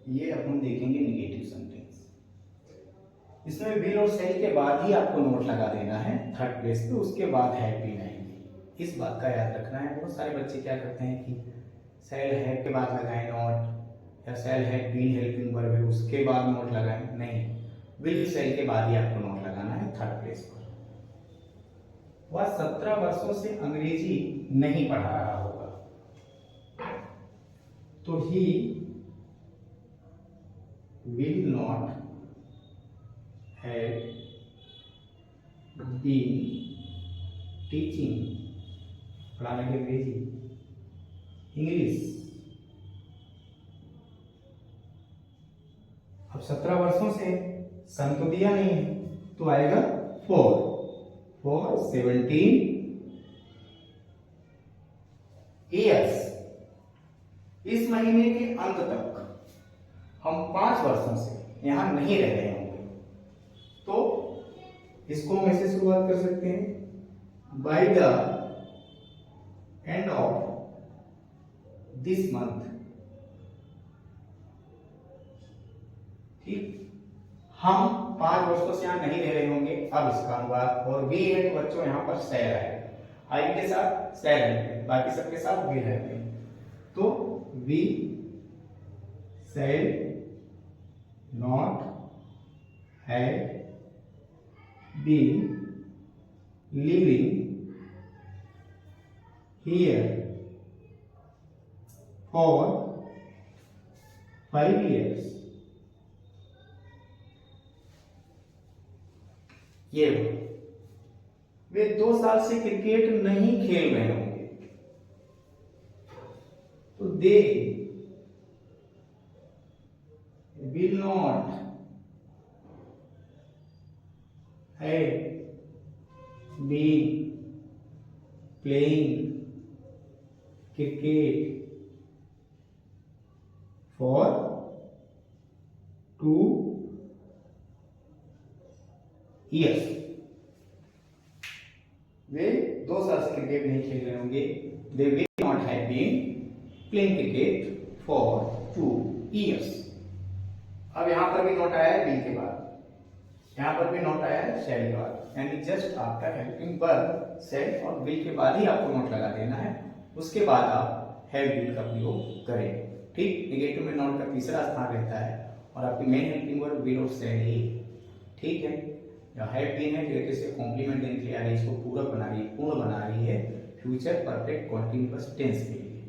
ये अपन देखेंगे negative sentence. इसमें विल और सेल के बाद ही आपको नोट लगा देना है थर्ड प्लेस पे, उसके बाद हैव बीन आएंगे। इस बात का याद रखना है। बहुत सारे बच्चे क्या करते हैं कि सेल हैव के बाद लगाएं नोट, या shall have been helping verb है उसके बाद नोट लगाएं। नहीं, विल सेल के बाद ही आपको नोट लगाना है थर्ड प्लेस पर। वह 17 वर्षों से अंग्रेजी नहीं पढ़ा रहा होगा, तो he will not have been teaching, पढ़ाने के अंग्रेजी इंग्लिश। अब 17 वर्षों से सन तो दिया नहीं है, तो आएगा फॉर 17 ईयर्स। इस महीने के अंत तक हम 5 वर्षों से यहां नहीं रह रहे होंगे, तो इसको हम ऐसे शुरुआत कर सकते हैं, by the end of this month. ठीक, हम 5 वर्षों से यहां नहीं रह रहे होंगे। अब इसका अनुवाद, और वी है तो बच्चों यहां पर सेल आएगा, आई के साथ सेल है, बाकी सबके साथ वी रहते हैं। तो we shall not have been living here for 5 years। ये वे 2 साल से क्रिकेट नहीं खेल रहे होंगे, तो they will not have been playing cricket for 2 years। वे 2 साल से क्रिकेट नहीं खेल रहे होंगे। They will not have been playing cricket for 2 years। अब यहां पर भी नोट आया है बिल के बाद, यहां पर भी नोट आया है शेल के बाद, यानी just after helping verb cell और बिल के बाद ही आपको नोट लगा देना है, उसके बाद आप हैव बीन का प्रयोग करें। ठीक, निगेटिव में नोट का तीसरा स्थान रहता है और आपकी मेन हेल्पिंग वर्ब विल और सेल ही। ठीक है, हैव बीन है जो से कॉम्प्लीमेंट देने के लिए आ रही है, इसको पूरक बना रही है, पूर्ण बना रही है फ्यूचर परफेक्ट कॉन्टिन्यूअस टेंस के लिए।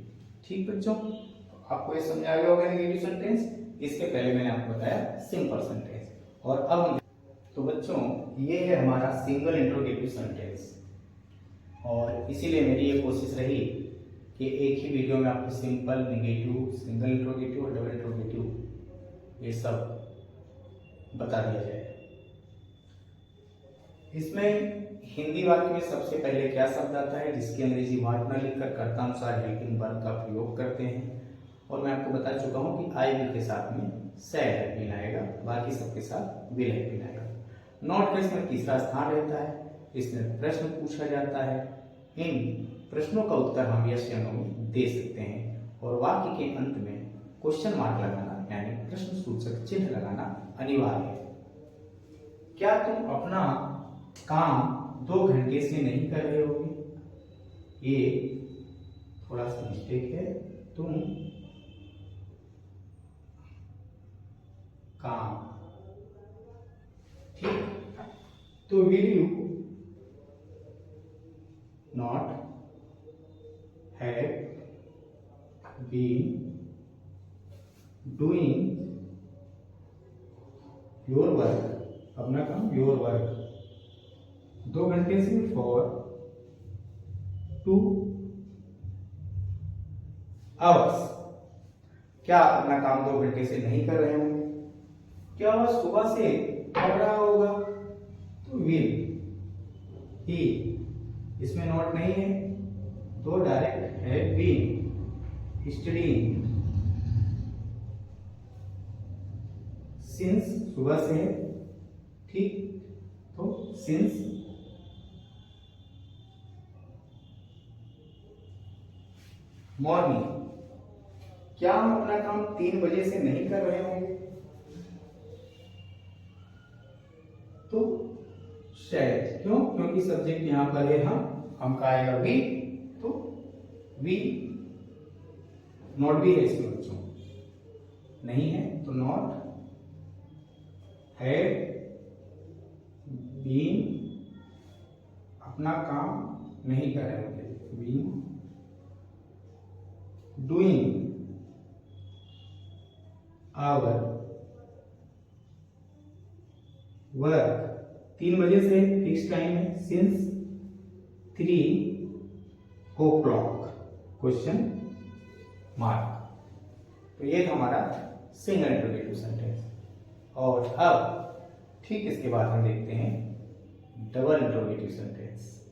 ठीक बच्चों, आपको ये समझा गया होगा निगेटिव सेंटेंस। इसके पहले मैंने आपको बताया सिंपल सेंटेंस, और अब हम तो बच्चों ये है हमारा सिंगल इंट्रोगेटिव सेंटेंस, और इसीलिए मेरी ये कोशिश रही कि एक ही वीडियो में आपको सिंपल, नेगेटिव, सिंगल इंट्रोगेटिव और डबल इंट्रोगेटिव ये सब बता दिया जाए। इसमें हिंदी वाक्य में सबसे पहले क्या शब्द आता है, जिसकी अंग्रेजी वर्ड न लिखकर कर्तानुसार हेल्पिंग वर्ब का प्रयोग करते हैं, और मैं आपको बता चुका हूं कि आई विल के साथ में सेल हैव बीन आएगा, बाकी सबके साथ विल हैव बीन आएगा। नॉट का इसमें तीसरा स्थान रहता है, इसमें प्रश्न पूछा जाता है। इन प्रश्नों का उत्तर हम यस या नो में दे सकते हैं, और वाक्य के अंत में क्वेश्चन मार्क लगाना यानी प्रश्न सूचक चिन्ह लगाना अनिवार्य है। क्या तुम अपना काम 2 घंटे से नहीं कर रहे होगे? ये थोड़ा सा मिस्टेक है। तुम काम, ठीक, तो will you not have been doing your work, अपना काम योर वर्क 2 घंटे से फॉर 2 hours। क्या अपना काम 2 घंटे से नहीं कर रहे होंगे? क्या वह सुबह से पढ़ रहा होगा? तो विल ही, इसमें नोट नहीं है तो direct have been studying since, सुबह से है, ठीक, तो सिंस मॉर्निंग क्या हम अपना काम 3 बजे से नहीं कर रहे होंगे? तो शायद, क्यों? क्योंकि सब्जेक्ट यहां पर है हम का आएगा वी, तो वी नॉट भी है इसमें बच्चों, नहीं है तो नॉट हैड बीन, अपना काम नहीं कर रहे होंगे, बीन डूइंग आवर वर्क, 3 बजे से फिक्स टाइम है, सिंस 3 o'clock, क्वेश्चन मार्क। तो ये था हमारा सिंगल इंटरोगेटिव सेंटेंस। और अब ठीक इसके बाद हम देखते हैं डबल इंटरोगेटिव सेंटेंस।